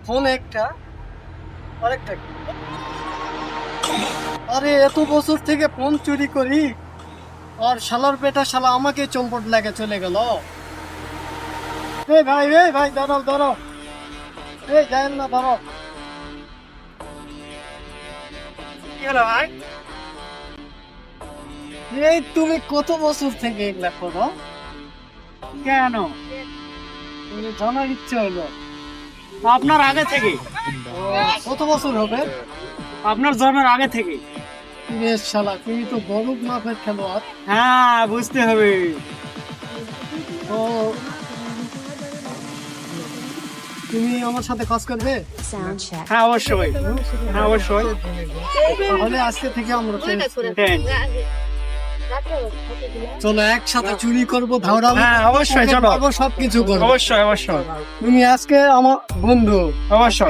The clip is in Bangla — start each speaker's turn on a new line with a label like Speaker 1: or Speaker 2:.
Speaker 1: ফোন একটা আরেকটা কি? আরে এত বছর থেকে ফোন চুরি করি আর শালার বেটা শালা আমাকে চম্পট লাগে চলে গেল। এই ভাই দাঁড়াও দাঁড়াও, এই যায়েন না, দাঁড়াও।
Speaker 2: কি হলো ভাই?
Speaker 1: এই তুমি কত বছর থেকে এগুলা করো?
Speaker 2: কেন?
Speaker 1: তুমি জানার ইচ্ছে হলো।
Speaker 2: আপনার আগে থেকে,
Speaker 1: ও, কত বছর হবে?
Speaker 2: আপনার জন্মের আগে থেকে।
Speaker 1: বেশ শালা, তুমি তো বড় মাপের খেলোয়াড়।
Speaker 2: হ্যাঁ, বুঝতে হবে।
Speaker 1: তো তুমি আমার সাথে কাজ করবে?
Speaker 3: Sound check.
Speaker 2: হ্যাঁ, অবশ্যই। হ্যাঁ, অবশ্যই।
Speaker 1: তাহলে আজকে থেকে আমরা
Speaker 2: হ্যাঁ,
Speaker 1: চলো একসাথে চুরি করবো, ধাওড়াবো।
Speaker 2: হ্যাঁ, অবশ্যই, চলো।
Speaker 1: সবকিছু করবো।
Speaker 2: অবশ্যই, অবশ্যই,
Speaker 1: তুমি আজকে আমার বন্ধু।
Speaker 2: অবশ্যই।